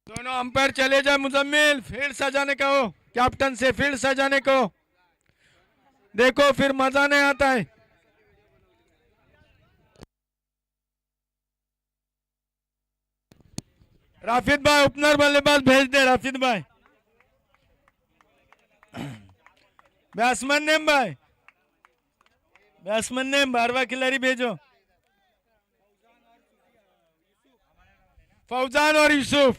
दोनों अंपायर चले जाए। मुजम्मिल फील्ड सजाने का हो, कैप्टन से फील्ड सजाने को। देखो फिर मजा नहीं आता है। राफिद भाई ओपनर बल्लेबाज भेज दे। राफिद भाई बैट्समैन नेम भाई, बैट्समैन नेम 12वां खिलाड़ी भेजो। फौजान और यूसुफ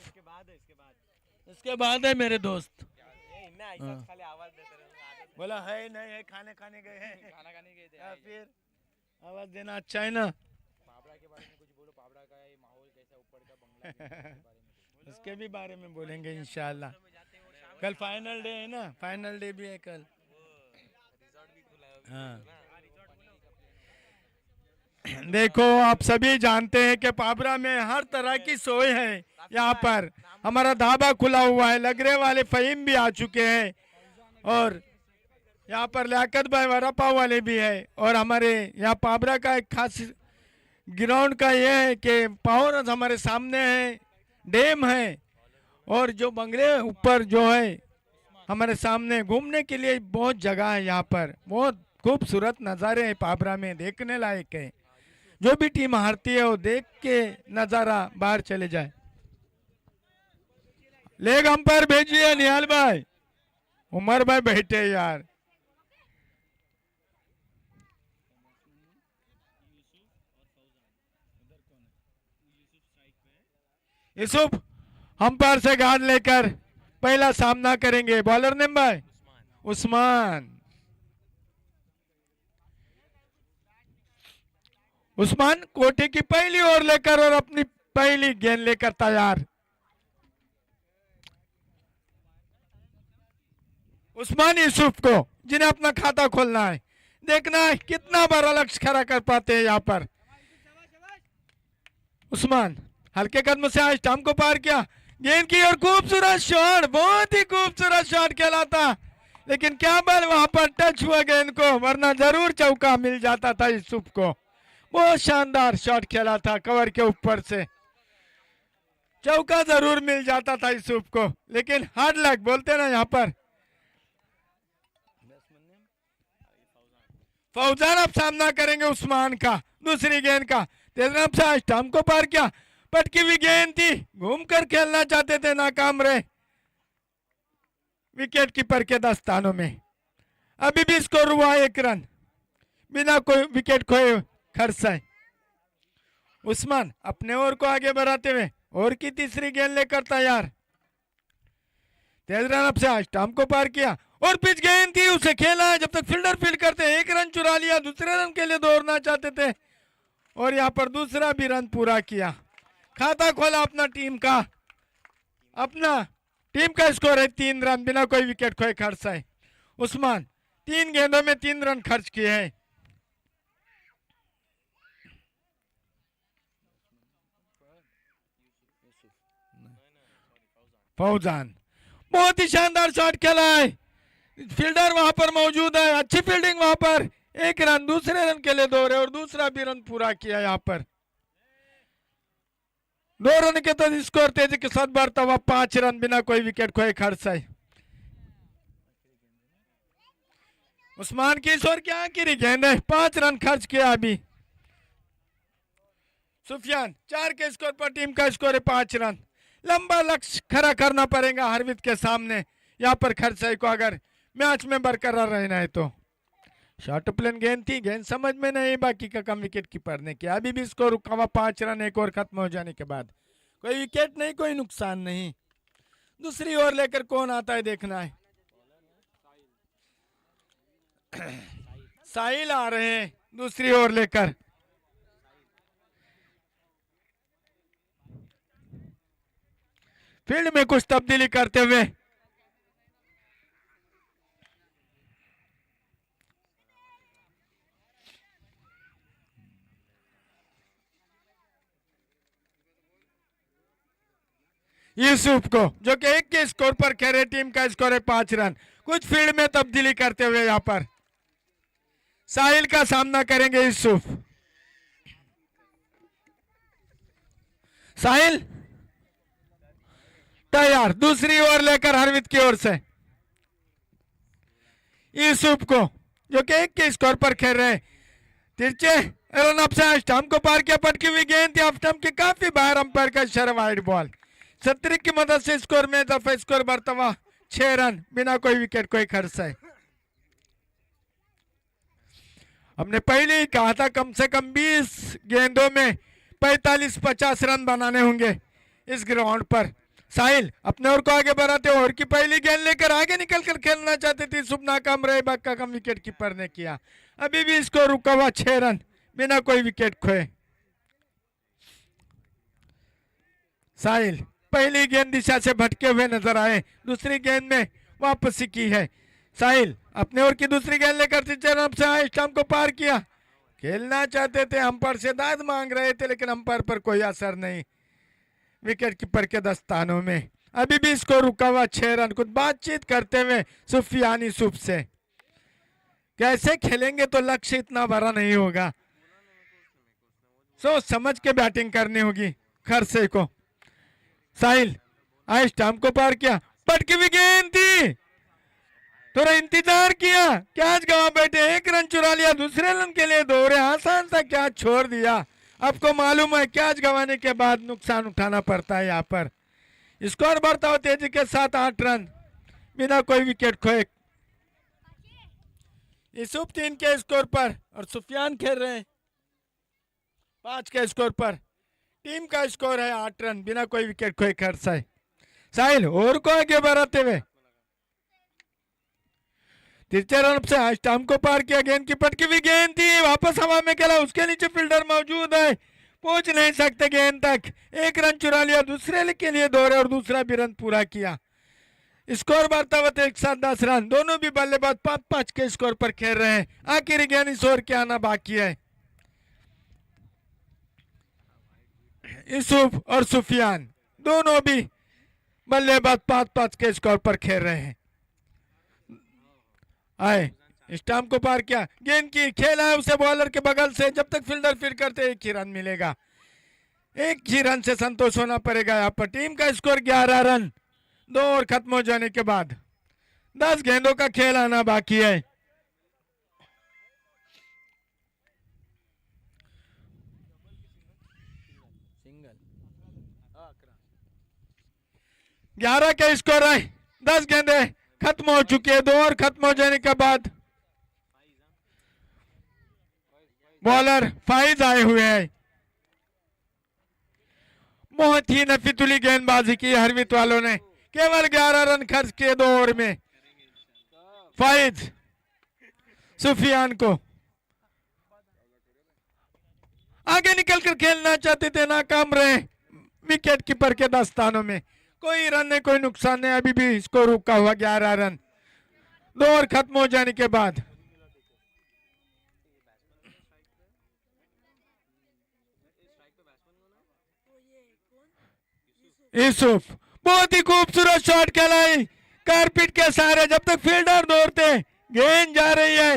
इसके बाद है मेरे दोस्त। हाँ। बोला है नहीं है, खाने खाने गए हैं, खाना खाने गए थे या फिर आवाज देना अच्छा है ना। पाबड़ा के बारे में कुछ बोलो, पाबड़ा का ये माहौल कैसा, ऊपर का बंगला उसके भी बारे में बोलेंगे इंशाल्लाह। कल फाइनल डे है ना, फाइनल डे भी है कल। हाँ देखो आप सभी जानते हैं कि पाबरा में हर तरह की सोई है। यहाँ पर हमारा ढाबा खुला हुआ है, लगरे वाले फहीम भी आ चुके हैं और यहाँ पर लियाकत भाई वड़ा पाव वाले भी है। और हमारे यहाँ पाबरा का एक खास ग्राउंड का ये है कि पावर हमारे सामने है, डैम है और जो बंगले ऊपर जो है हमारे सामने घूमने के लिए बहुत जगह है। यहाँ पर बहुत खूबसूरत नज़ारे हैं, पाबरा में देखने लायक है। जो भी टीम हारती है वो देख के नज़ारा बाहर चले जाए। लेग अंपायर भेजिए निहाल भाई। उमर भाई बैठे यार। यूसुफ अंपायर से गार्ड लेकर पहला सामना करेंगे। बॉलर नेम भाई उस्मान। उस्मान कोटे की पहली ओवर लेकर और अपनी पहली गेंद लेकर तैयार। उस्मान यूसुफ को जिन्हें अपना खाता खोलना है, देखना है कितना बड़ा लक्ष्य खड़ा कर पाते हैं। यहाँ पर उस्मान हल्के कदम से आज स्टंप को पार किया, गेंद की और खूबसूरत शॉट, बहुत ही खूबसूरत शॉट कहलाता, लेकिन क्या बल वहां पर टच हुआ गेंद को, वरना जरूर चौका मिल जाता था यूसुफ को। बहुत शानदार शॉट खेला था, कवर के ऊपर से चौका जरूर मिल जाता था यूसुफ को, लेकिन हार्ड लक बोलते ना यहाँ पर। फौजान अब सामना करेंगे उस्मान का दूसरी गेंद का। तेज रफ्तार से स्टंप को पार किया, पटकी हुई गेंद थी, घूमकर खेलना चाहते थे, नाकाम रहे विकेट कीपर के दस्तानों में। अभी भी स्कोर हुआ 1 रन बिना कोई विकेट खोए खरसाए। उस्मान अपने ओवर को आगे बढ़ाते हुए ओवर की तीसरी गेंद लेकर तैयार। तेज रन से स्टंप को पार किया और पिच गेंद थी, उसे खेला जब तक फील्डर फील्ड करते 1 रन चुरा लिया, दूसरे रन के लिए दौड़ना चाहते थे और यहाँ पर दूसरा भी रन पूरा किया, खाता खोला अपना टीम का। अपना टीम का स्कोर है 3 रन बिना कोई विकेट खोए खर्चाए। उस्मान 3 गेंदों में 3 रन खर्च किए हैं। फौजान बहुत ही शानदार शॉट खेला है, फील्डर वहां पर मौजूद है, अच्छी फील्डिंग वहां पर। 1 रन दूसरे रन के लिए दौड़े और दूसरा भी रन पूरा किया। यहाँ पर 2 रन के तो स्कोर तेजी के साथ बढ़ता हुआ 5 रन बिना कोई विकेट खोए खर्चाए। उस्मान की इस ओवर की आखिरी गेंद है, 5 रन खर्च किया अभी। सुफियान 4 के स्कोर पर टीम का स्कोर है 5 रन। लंबा लक्ष्य खड़ा करना पड़ेगा हरवित के सामने यहाँ पर खर्चाई को, अगर मैच में बरकरार रहना है तो। शॉर्ट प्लेन गेंद थी, गेंद समझ में नहीं, बाकी का कम विकेट कीपर ने किया। अभी भी स्कोर रुका हुआ 5 रन, 1 ओवर खत्म हो जाने के बाद। कोई विकेट नहीं, कोई नुकसान नहीं। दूसरी ओवर लेकर कौन आता है देखना है। साहिल आ रहे हैं दूसरी ओवर लेकर। फील्ड में कुछ तब्दीली करते हुए यूसुफ को, जो कि 1 के स्कोर पर खेले, टीम का स्कोर है 5 रन। कुछ फील्ड में तब्दीली करते हुए यहां पर साहिल का सामना करेंगे यूसुफ। साहिल तैयार, दूसरी ओर लेकर हरवित की ओर से यूसुफ को, जो कि एक के स्कोर पर खेल रहे, तिरछे रन अप से स्टंप को पार किया, पटकी हुई गेंद थी, स्टंप के काफी बाहर, अंपायर का इशारा, वाइड बॉल। 70 की मदद से स्कोर में दफा स्कोर बढ़ता हुआ 6 रन बिना कोई विकेट, कोई खर्च है। हमने पहले ही कहा था कम से कम 20 गेंदों में 45-50 रन बनाने होंगे इस ग्राउंड पर। साहिल अपने ओर को आगे बढ़ाते ओवर की पहली गेंद लेकर आगे निकलकर खेलना चाहते थे, शुभ नाकाम रहे, बाका कम विकेट कीपर ने किया। अभी भी इसको रुका हुआ 6 रन बिना कोई विकेट खोए। साहिल पहली गेंद दिशा से भटके हुए नजर आए, दूसरी गेंद में वापसी की है। साहिल अपने ओर की दूसरी गेंद लेकर रन से आए, स्टंप को पार किया, खेलना चाहते थे, अंपायर से दाद मांग रहे थे, लेकिन अंपायर पर कोई असर नहीं, विकेट कीपर के दस्तानों में। अभी भी इसको रुका हुआ 6 रन। कुछ बातचीत करते हुए सुफियान यूसुफ से, कैसे खेलेंगे तो लक्ष्य इतना बड़ा नहीं होगा, सोच समझ के बैटिंग करनी होगी खरसे को। साहिल आए, स्टंप को पार किया, पटकी हुई गेंद थी, थोड़ा इंतजार किया, कैच गवा बैठे, 1 रन चुरा लिया, दूसरे रन के लिए दौड़े, आसान सा कैच छोड़ दिया। आपको मालूम है कैच गंवाने के बाद नुकसान उठाना पड़ता है। यहाँ पर स्कोर बढ़ता हो तेजी के साथ 8 रन बिना कोई विकेट खोए। यूसुफ 3 के स्कोर पर और सुफियान खेल रहे हैं 5 के स्कोर पर। टीम का स्कोर है 8 रन बिना कोई विकेट खोए खर्च है। साहिल और को आगे बढ़ाते हुए तीसरे रन से स्टंप को पार किया, गेंद की पटकी हुई गेंद थी, वापस हवा में खेला, उसके नीचे फील्डर मौजूद है, पहुंच नहीं सकते गेंद तक, 1 रन चुरा लिया, दूसरे के लिए दौड़े और दूसरा भी रन पूरा किया। स्कोर बढ़ता हुआ एक साथ 10 रन। दोनों भी बल्लेबाज 5-5 के स्कोर पर खेल रहे हैं। आखिरी गेंद इस ओवर के आना बाकी है। यूसुफ और सुफियान दोनों भी बल्लेबाज 5-5 के स्कोर पर खेल रहे हैं। आए, स्टंप को पार किया, गेंद की खेला है उसे बॉलर के बगल से, जब तक फील्डर फील्ड करते 1 ही रन मिलेगा, 1 ही रन से संतोष होना पड़ेगा। यहाँ पर टीम का स्कोर 11 रन 2 ओवर खत्म हो जाने के बाद। 10 गेंदों का खेल आना बाकी है। ग्यारह के स्कोर है, 10 गेंदे खत्म हो चुकी है। 2 ओवर खत्म हो जाने के बाद बॉलर फाइज आए हुए हैं। बहुत ही नफीतुली गेंदबाजी की हरवित वालों ने, केवल 11 रन खर्च किए 2 ओवर में। फाइज सुफियान को आगे निकलकर खेलना चाहते थे, नाकाम रहे विकेट कीपर के दस्तानों में। कोई रन नहीं, कोई नुकसान नहीं, अभी भी इसको रुका हुआ 11 रन 2 ओवर खत्म हो जाने के बाद। यूसुफ बहुत ही खूबसूरत शॉट खेलाई कारपीट के सहारे, जब तक फील्डर दौड़ते गेंद जा रही है।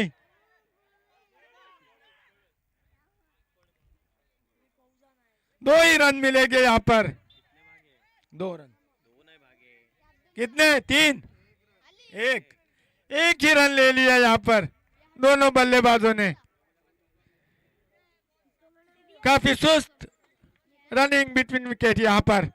दो ही रन मिलेंगे यहाँ पर, 2 रन कितने, 3, 1 ही रन ले लिया यहाँ पर दोनों बल्लेबाजों ने। काफी सुस्त रनिंग बिटवीन विकेट यहाँ पर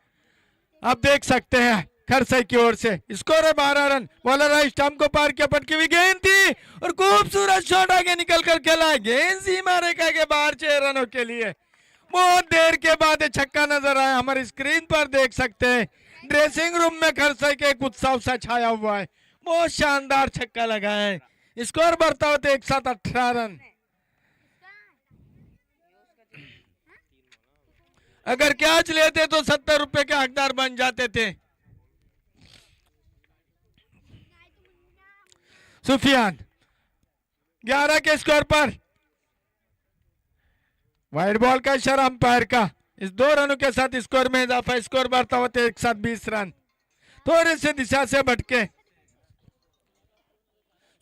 आप देख सकते हैं खरसई की ओर से। स्कोर है 12 रन। बॉलर है, स्टंप को पार किया, पटकी हुई गेंद थी और खूबसूरत शॉट आगे निकल कर खेला है, गेंद सीमा रेखा के बाहर 6 रनों के लिए। बहुत देर के बाद छक्का नजर आया, हमारी स्क्रीन पर देख सकते हैं। ड्रेसिंग रूम में खरसई के एक उत्सव सा छाया हुआ है, बहुत शानदार छक्का लगा है। स्कोर बढ़ता होते 1 साथ 18 रन। अगर कैच लेते तो 70 रुपए के हकदार बन जाते थे। सुफियान 11 के स्कोर पर, वाइड बॉल का इशारा अंपायर का। इस 2 रनों के साथ स्कोर में इजाफा, स्कोर बढ़ता होते 1 साथ 20 रन। थोड़े से दिशा से भटके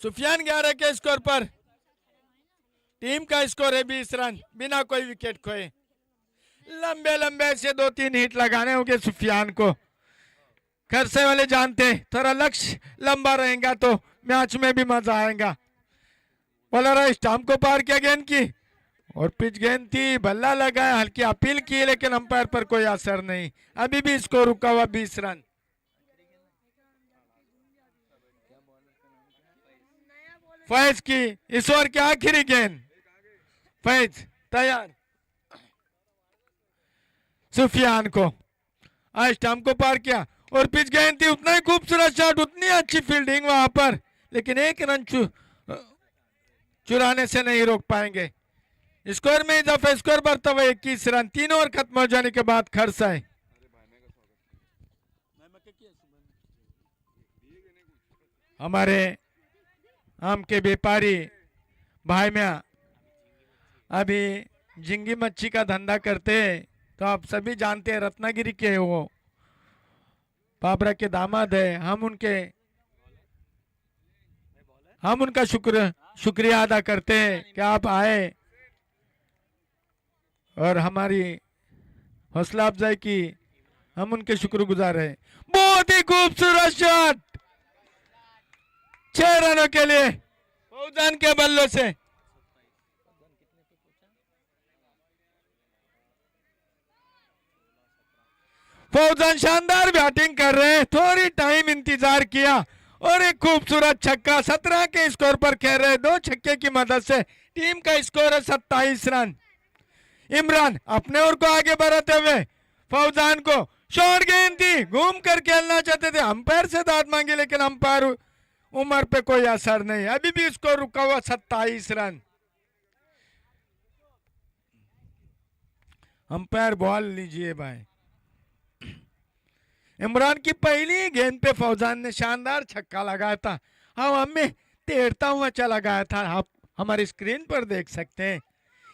सुफियान 11 के स्कोर पर, टीम का स्कोर है 20 रन बिना कोई विकेट खोए। लंबे लंबे से 2-3 हिट लगाने होंगे सुफियान को। खरसे वाले जानते हैं थोड़ा लक्ष्य लंबा रहेगा तो मैच में भी मजा आएगा। बॉलर स्टंप को पार किया गेंद की और पिच गेंद थी, बल्ला लगाया, हल्की अपील की लेकिन अंपायर पर कोई असर नहीं। अभी भी स्कोर रुका हुआ 20 रन। फैज की इस ओवर की आखिरी गेंद, फैज तैयार, सुफियान को स्टंप को पार किया और पिच गेंद थी, उतना ही खूबसूरत शॉट, उतनी अच्छी फील्डिंग वहां पर, लेकिन एक रन चुराने से नहीं रोक पाएंगे। स्कोर में इजाफा, स्कोर बढ़ता हुआ 21 रन। 3 ओवर खत्म हो जाने के बाद खरसा है। हमारे आम के व्यापारी भाई मियाँ अभी झिंगी मच्छी का धंधा करते हैं, तो आप सभी जानते हैं रत्नागिरी के वो बाबरा के दामाद है। हम उनका शुक्रिया अदा करते हैं कि आप आए और हमारी हौसला अफजाई की, हम उनके शुक्रगुजार हैं। बहुत ही खूबसूरत शॉट 6 रनों के लिए फौजान के बल्लों से। फौजान शानदार बैटिंग कर रहे हैं, थोड़ी टाइम इंतजार किया और एक खूबसूरत छक्का। 17 के स्कोर पर खेल रहे, 2 छक्के की मदद से टीम का स्कोर है 27 रन। इमरान अपने ओर को आगे बढ़ाते हुए फौजान को शॉर्ट गेंद थी, घूम कर खेलना चाहते थे, अंपायर से दाद मांगी लेकिन अंपायर उम्र पे कोई असर नहीं। अभी भी स्कोर रुका हुआ 27 रन। अंपायर बॉल लीजिए भाई। इमरान की पहली गेंद पे फौजान ने शानदार छक्का लगाया था, हवा में तैरता हुआ चला गया था, आप हमारी स्क्रीन पर देख सकते हैं।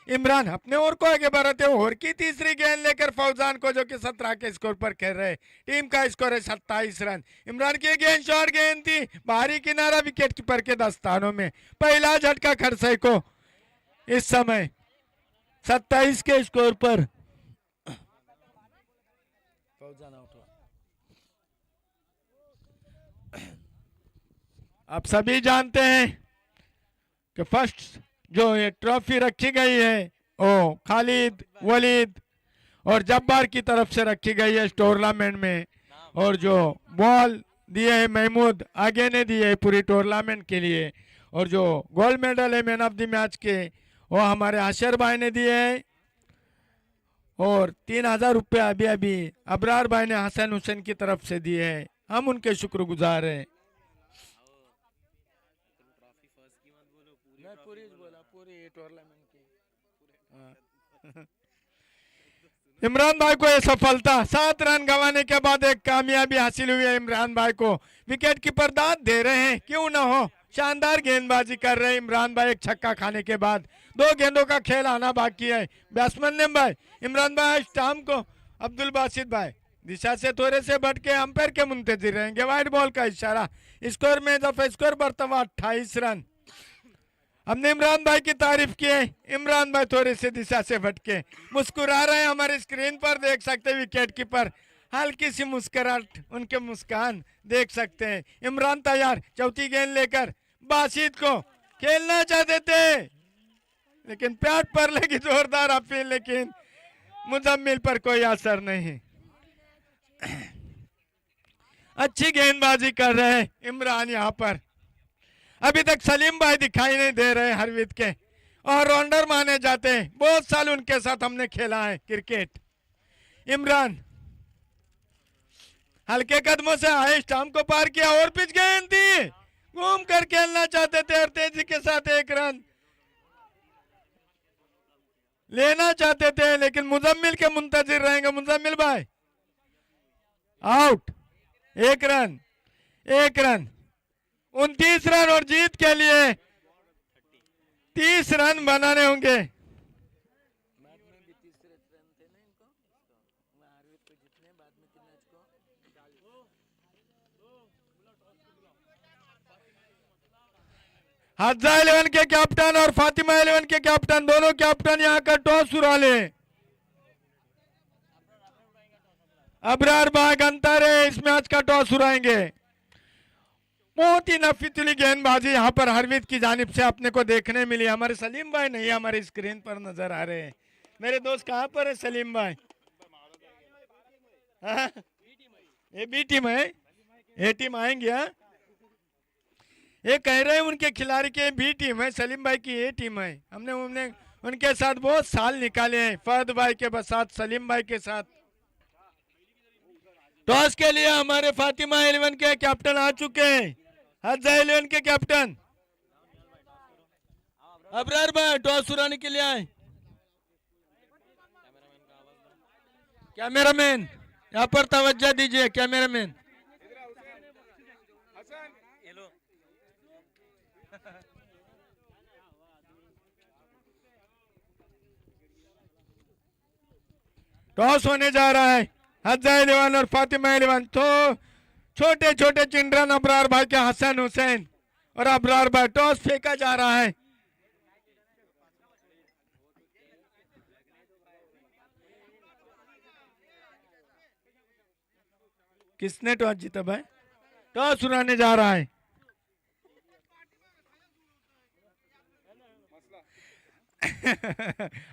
इमरान अपने ओर को आगे बढ़ाते हुए ओवर की तीसरी गेंद लेकर फौजान को, जो कि 17 के स्कोर पर खेल रहे, टीम का स्कोर है 27 रन। इमरान की गेंद शॉर्ट गेंद थी, बाहरी किनारा, विकेट कीपर के दस्तानों में। पहला झटका खरसाई को इस समय 27 के स्कोर पर फौजान आउट हुआ। आप सभी जानते हैं कि फर्स्ट जो ये ट्रॉफी रखी गई है वो खालिद, वलीद और जब्बार की तरफ से रखी गई है इस टूर्नामेंट में, और जो बॉल दिए है महमूद आगे ने दिए है पूरी टूर्नामेंट के लिए, और जो गोल्ड मेडल है मैन ऑफ द मैच के वो हमारे आशर भाई ने दिए हैं, और 3000 रुपये अभी अभी अबरार भाई ने हसन हुसैन की तरफ से दिए हैं, हम उनके शुक्रगुजार हैं। इमरान भाई को यह सफलता, 7 रन गंवाने के बाद एक कामयाबी हासिल हुई है। इमरान भाई को विकेट कीपर दाद दे रहे हैं, क्यों ना हो, शानदार गेंदबाजी कर रहे हैं इमरान भाई। एक छक्का खाने के बाद 2 गेंदों का खेल आना बाकी है। बैट्समैन ने भाई इमरान भाई स्टाम्प को अब्दुल बासित भाई दिशा से थोड़े से बढ़ के अंपायर के मुंतजिर रहेंगे, वाइड बॉल का इशारा। स्कोर में इजाफा, स्कोर बढ़ता हुआ 28 रन। हमने इमरान भाई की तारीफ की है, इमरान भाई थोड़े से दिशा से भटके मुस्कुरा रहे हैं, हमारे स्क्रीन पर देख सकते हैं विकेट कीपर, हल्की सी मुस्कुराहट, उनके मुस्कान देख सकते हैं। इमरान तैयार, चौथी गेंद लेकर बासित को खेलना चाहते थे लेकिन पैड पर लगी जोरदार अपील, लेकिन मुजम्मिल पर कोई असर नहीं। अच्छी गेंदबाजी कर रहे हैं इमरान यहाँ पर। अभी तक सलीम भाई दिखाई नहीं दे रहे हरविद के, और ऑलराउंडर माने जाते हैं, बहुत साल उनके साथ हमने खेला है क्रिकेट। इमरान हल्के कदमों से आए, स्टंप को पार किया और पिच गेंद थी, घूम कर खेलना चाहते थे और तेजी के साथ 1 रन लेना चाहते थे, लेकिन मुजम्मिल के मुंतजिर रहेंगे। मुजम्मिल भाई आउट, 1 रन, 1 रन, 29 रन, और जीत के लिए 30 रन बनाने होंगे। हादजा 11 के कैप्टन और फातिमा 11 के कैप्टन, दोनों कैप्टन यहाँ का टॉस उड़ा ले। अबरार बाग अंतर है, इस मैच का टॉस उड़ाएंगे। बहुत ही नफीतुली गेंदबाजी यहाँ पर हरवीत की जानिब से अपने को देखने मिली। हमारे सलीम भाई नहीं हमारे स्क्रीन पर नजर आ रहे हैं। मेरे दोस्त कहाँ पर है सलीम भाई? हाँ? ये बी टीम है, ए टीम आएंगे। हाँ, ये कह रहे हैं उनके खिलाड़ी के बी टीम है, सलीम भाई की ए टीम है। हमने उनके साथ बहुत साल निकाले हैं, फहद भाई के साथ, सलीम भाई के साथ। टॉस के लिए हमारे फातिमा 11 के कैप्टन आ चुके हैं, हजा 11 के कैप्टन अबरार भाई टॉस उड़ाने के लिए आए। कैमरामैन यहाँ पर तवज्जो दीजिए, कैमरामैन। टॉस होने जा रहा है, हजा 11 और फातिमा 11। तो छोटे छोटे चिल्ड्रन अबरार भाई के हसन हुसैन और अबरार भाई। टॉस फेंका जा रहा है। किसने टॉस जीता भाई? टॉस उड़ाने जा रहा है।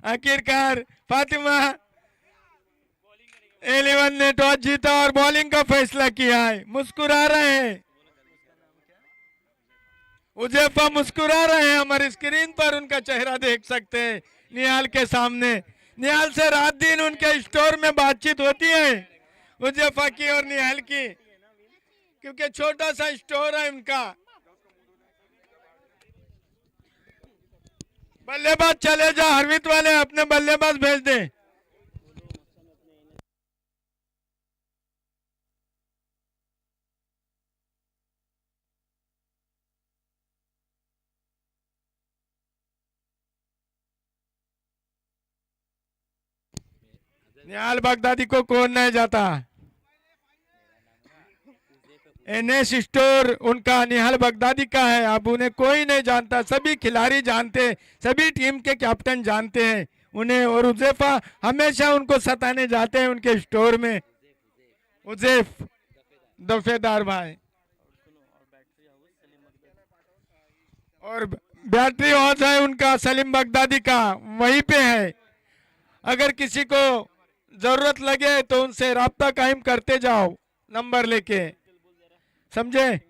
आखिरकार फातिमा 11 ने टॉस जीता और बॉलिंग का फैसला किया है। मुस्कुरा रहे हैं उजैफा, मुस्कुरा रहे हैं। हमारी स्क्रीन पर उनका चेहरा देख सकते हैं निहाल के सामने। निहाल से रात दिन उनके स्टोर में बातचीत होती है उजैफा की और निहाल की, क्योंकि छोटा सा स्टोर है उनका। बल्लेबाज चले जा, हरवीत वाले अपने बल्लेबाज भेज दे। निहाल बगदादी को कौन नहीं जाता? एनएस स्टोर उनका निहाल बगदादी का है। अब उन्हें कोई नहीं जानता, सभी खिलाड़ी जानते हैं, सभी टीम के कैप्टन जानते हैं उन्हें। और उजैफा हमेशा उनको सताने जाते हैं उनके स्टोर में। उजैफ दफेदार भाई और बैटरी हाउस है उनका सलीम बगदादी का, वहीं पे है। अगर किसी को जरूरत लगे तो उनसे राब्ता कायम करते जाओ नंबर लेके, समझे?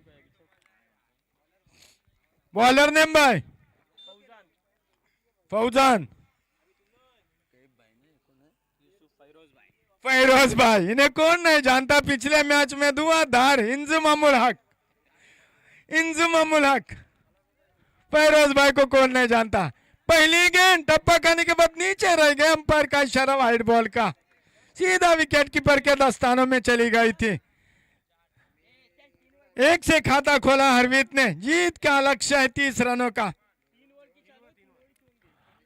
बॉलर नेम भाई फौजान, फैरोज भाई। इन्हें कौन नहीं जानता? पिछले मैच में धुआंधार इंजुमामुल हक। फैरोज भाई को कौन नहीं जानता? पहली गेंद टप्पा खाने के बाद नीचे रह गए, अंपायर का इशारा वाइड बॉल का, सीधा विकेट कीपर के दस्तानों में चली गई थी। एक से खाता खोला हरवीत ने। जीत का लक्ष्य है 30 रनों का।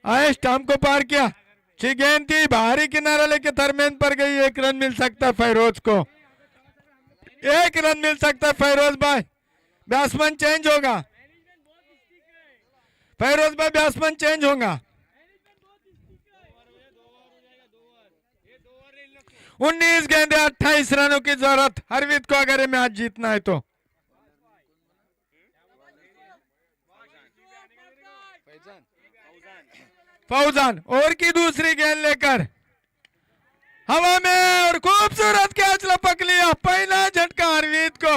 आए स्टंप को पार किया, अच्छी गेंद थी, बाहरी किनारा लेके थरमेन पर गई। 1 रन मिल सकता है फैरोज को, 1 रन मिल सकता है फैरोज भाई। बैट्समैन चेंज होगा, फैरोज भाई बैट्समैन चेंज होगा। 19 गेंदे 28 रनों की जरूरत हरवीत को अगर ये मैच जीतना है तो। फौजान और की दूसरी गेंद लेकर हवा में और खूबसूरत कैच लपक लिया। पहला झटका हरवीत को,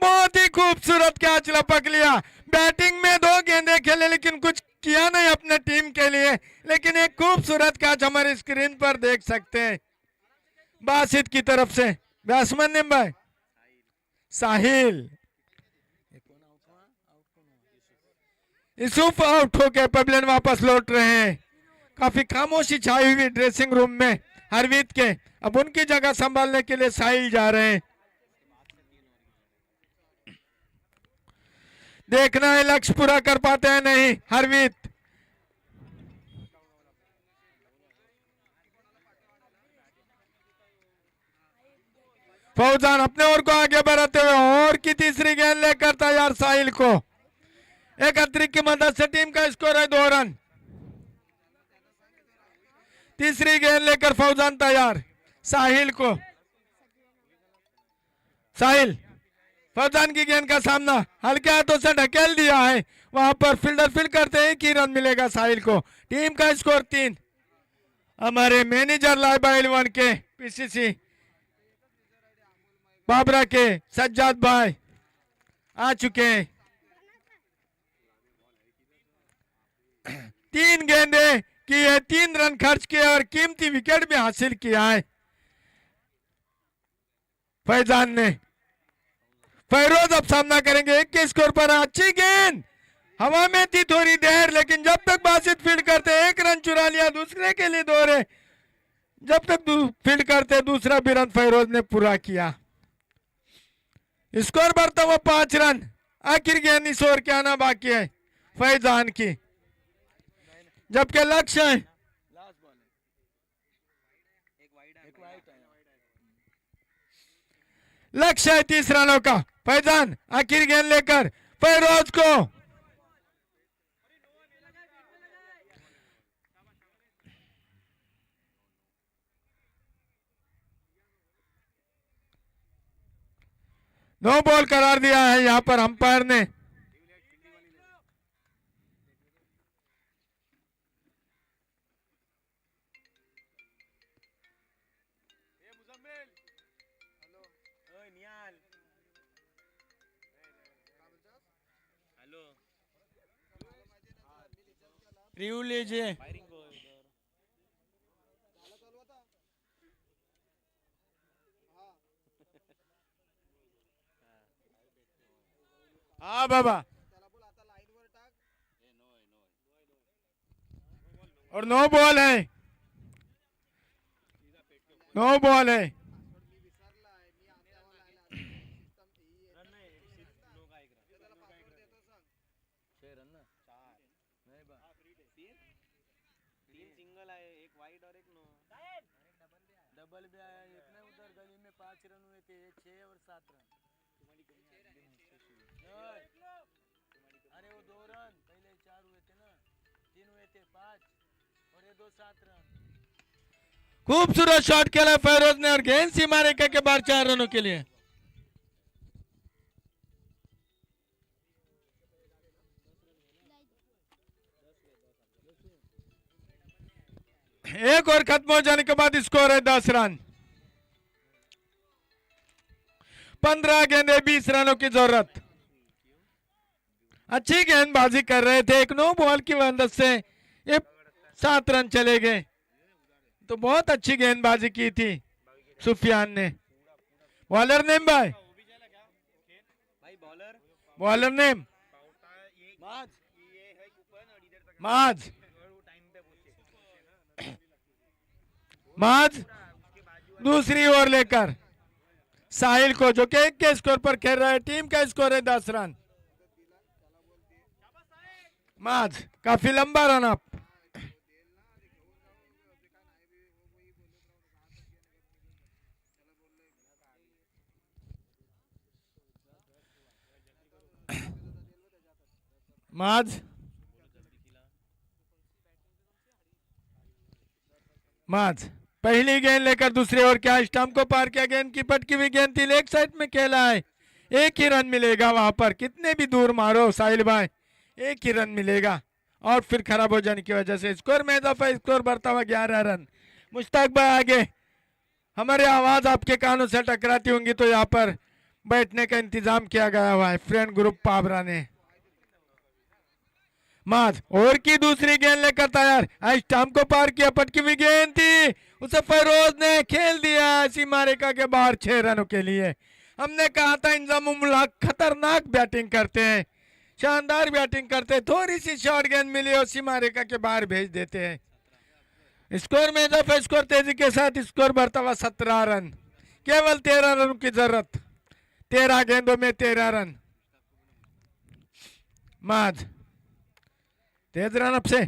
बहुत ही खूबसूरत कैच लपक लिया। बैटिंग में 2 गेंदे खेले लेकिन कुछ किया नहीं अपने टीम के लिए, लेकिन एक खूबसूरत कैच हमारी स्क्रीन पर देख सकते हैं बासित की तरफ से। बैट्समैन नेम भाई साहिल। यूसुफ आउट होकर पवेलियन वापस लौट रहे हैं। काफी खामोशी छाई हुई ड्रेसिंग रूम में हरवीत के। अब उनकी जगह संभालने के लिए साहिल जा रहे हैं। देखना है लक्ष्य पूरा कर पाते हैं नहीं हरवीत। फौजान अपने ओर को आगे बढ़ाते हुए और की तीसरी गेंद लेकर तैयार साहिल को। एक अतिरिक्त की मदद से टीम का स्कोर है 2 रन। तीसरी गेंद लेकर फौजान तैयार। साहिल फौजान की गेंद का सामना हल्के हाथों से ढकेल दिया है। वहां पर फील्डर फील्ड करते हैं कि रन मिलेगा साहिल को। टीम का स्कोर 3। हमारे मैनेजर लाइबा 11 के पीसीसी बाबरा के सज्जाद भाई आ चुके हैं। 3 गेंदे की है, 3 रन खर्च किए और कीमती विकेट भी हासिल किया है फैजान ने। फैरोज अब सामना करेंगे 1 के स्कोर पर। अच्छी गेंद हवा में थी थोड़ी देर, लेकिन जब तक बासित फील्ड करते 1 रन चुरा लिया, दूसरे के लिए दौड़े। जब तक फील्ड करते दूसरा भी रन फैरोज ने पूरा किया। स्कोर बढ़ता हुआ 5 रन। आखिर गेंद इस ओवर के आना बाकी है फैजान की, जबकि लक्ष्य है लक्ष्य है 30 रनों का। फैजान आखिर गेंद लेकर फैरोज को नो बॉल करार दिया है यहां पर अंपायर ने। रिव्यू लीजिए। हाँ बाबा, और नो बॉल है, नो बॉल है। डबल भी आया, एक ने उधर गली में 5 रन हुए थे, 6 और 7 रन। अरे वो 2 रन पहले 4 हुए थे ना, 3 हुए थे 5 और ये 2 7 रन। खूबसूरत शॉट खेला फैरोज ने और गेंद सीमा रेखा के बाहर 4 रनों के लिए। एक और खत्म हो जाने के बाद स्कोर है 10 रन। 15 गेंदे 20 रनों की जरूरत। अच्छी गेंदबाजी कर रहे थे, एक नो बॉल की मदद से ये 7 रन चले गए। तो बहुत अच्छी गेंदबाजी की थी सुफियान ने। बॉलर नेम भाई, बॉलर नेम माज दूसरी ओवर लेकर साहिल को, जो कि 1 के स्कोर पर खेल रहा है। टीम का स्कोर है 10 रन। माज काफी लंबा रन अप। माज पहली गेंद लेकर दूसरी ओवर क्या स्टंप को पार किया। गेंद की पटकी हुई गेंद थी, लेग साइड में खेला है। 1 ही रन मिलेगा वहां पर, कितने भी दूर मारो साहिल भाई, 1 ही रन मिलेगा। और फिर खराब हो जाने की वजह से स्कोर में इजाफा। स्कोर बढ़ता हुआ 11 रन। मुश्ताक भाई आगे, हमारी आवाज आपके कानों से टकराती होंगी तो यहाँ पर बैठने का इंतजाम किया गया हुआ है फ्रेंड ग्रुप पाबरा ने। माज ओवर की दूसरी गेंद लेकर तैयार। स्टंप को पार किया, पटकी हुई गेंद थी, उसे फैरोज ने खेल दिया सीमा रेखा के बाहर 6 रनों के लिए। हमने कहा था इंजामुल हक खतरनाक बैटिंग करते हैं, शानदार बैटिंग करते हैं, थोड़ी सी शॉर्ट गेंद मिली और सीमा रेखा के बाहर भेज देते हैं। स्कोर में इजाफा। स्कोर तेजी के साथ स्कोर बढ़ता हुआ 17 रन। केवल 13 रन की जरूरत, 13 गेंदों में 13 रन। माज तेज रन अप से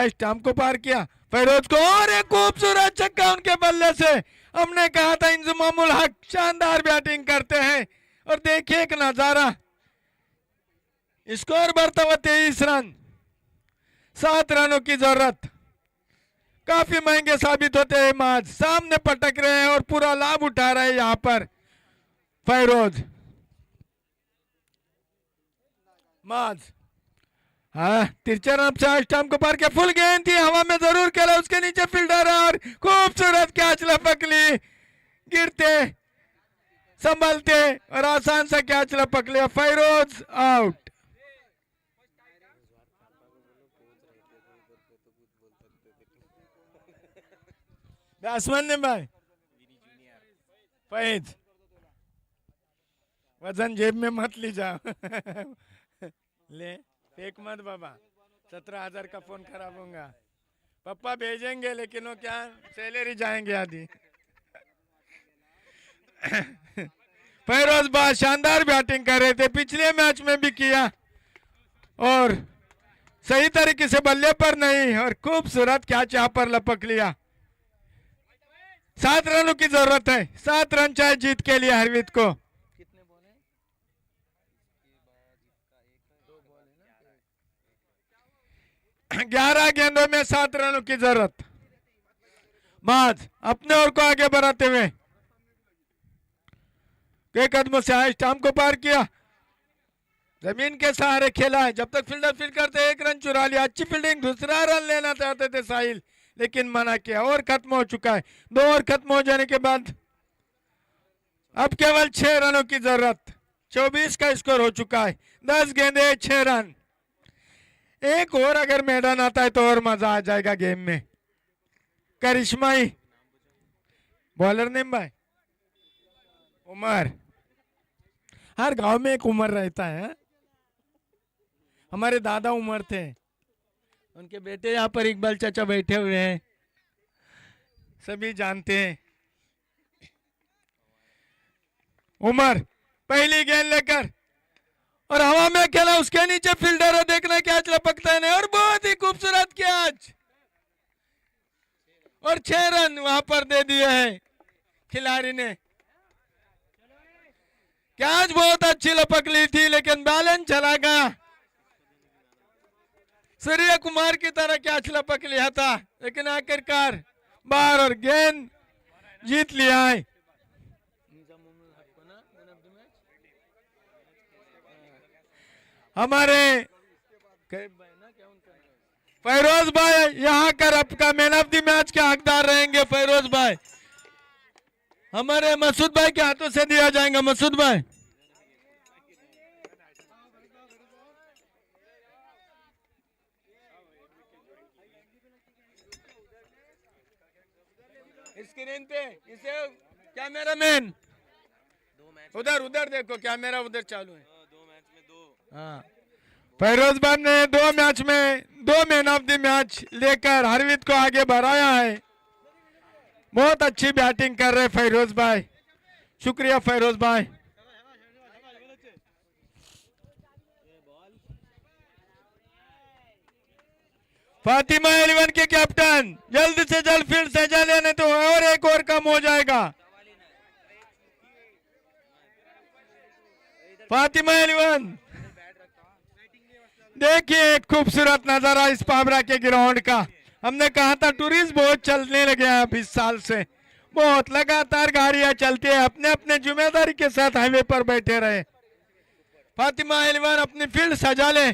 स्टंप को पार किया फैरोज को, और एक खूबसूरत छक्का उनके बल्ले से। हमने कहा था इंजमामुल हक शानदार बैटिंग करते हैं, और देखिए एक नजारा। स्कोर बढ़ता हुआ 23 रन, 7 रनों की जरूरत। काफी महंगे साबित होते हैं मैच। सामने पटक रहे हैं और पूरा लाभ उठा रहे हैं यहाँ पर फैरोज। मैच हाँ तिरछा रन से स्टंप को पार के फुल गेंद थी, हवा में जरूर खेला, उसके नीचे फील्डर और खूबसूरत कैच लपक ली, गिरते संभलते और आसान सा कैच लपक लिया, फैरोज आउट। बैट्समैन ने भाई फैज वजन जेब में मत ली जाओ ले फेंक मत बाबा, 17,000 का फोन खराब होगा, पापा भेजेंगे लेकिन वो क्या सैलरी जाएंगे आदि। फैरोज भाई शानदार बैटिंग कर रहे थे, पिछले मैच में भी किया और सही तरीके से बल्ले पर नहीं और खूबसूरत कैच यहाँ पर लपक लिया। 7 रनों की जरूरत है, 7 रन चाहे जीत के लिए हरवीत को। 11 गेंदों में 7 रनों की जरूरत। माज अपने ओर को आगे बढ़ाते हुए कई कदमों से आए, स्टंप को पार किया, जमीन के सहारे खेला है, जब तक फील्डर फील्ड करते 1 रन चुरा लिया। अच्छी फील्डिंग, दूसरा रन लेना चाहते थे साहिल लेकिन मना किया। ओवर खत्म हो चुका है, 2 ओवर खत्म हो जाने के बाद अब केवल 6 रनों की जरूरत। 24 का स्कोर हो चुका है, 10 गेंदे 6 रन। एक और अगर मैदान आता है तो और मजा आ जाएगा गेम में। करिश्माई बॉलर नेम भाई उमर, हर गांव में एक उमर रहता है। हमारे दादा उमर थे, उनके बेटे यहाँ पर इकबाल चाचा बैठे हुए हैं, सभी जानते हैं। उमर पहली गेंद लेकर और हवा में खेला, उसके नीचे फील्डर है, देखना कैच लपकता है नहीं और बहुत ही खूबसूरत कैच और 6 रन वहां पर दे दिए हैं खिलाड़ी ने। कैच बहुत अच्छी लपक ली थी लेकिन बैलेंस चला गया, सूर्य कुमार की तरह कैच लपक लिया था लेकिन आखिरकार बाहर और गेंद जीत लिया है। हमारे फैरोज भाई यहाँ कर आपका मैन ऑफ द मैच के हकदार रहेंगे। फैरोज भाई हमारे मसूद भाई के हाथों से दिया जाएगा। मसूद भाई स्क्रीन पे इसे कैमरामैन उधर उधर देखो, कैमरा उधर चालू है। 2 मैच में 2। हाँ फैरोज भाई ने 2 मैच में 2 मैन ऑफ द मैच लेकर हरवीत को आगे बढ़ाया है। बहुत अच्छी बैटिंग कर रहे फैरोज भाई, शुक्रिया फैरोज भाई। फातिमा 11 के कैप्टन जल्द से जल्द फील्ड सजा लेने तो और एक और कम हो जाएगा। फातिमा 11 देखिए खूबसूरत नजारा इस पाबरा के ग्राउंड का। हमने कहा था टूरिस्ट बहुत चलने लगे हैं 20 साल से, बहुत लगातार गाड़ियां चलती है, अपने अपने जिम्मेदारी के साथ हाईवे पर बैठे रहे। फातिमा 11 अपनी फील्ड सजा ले।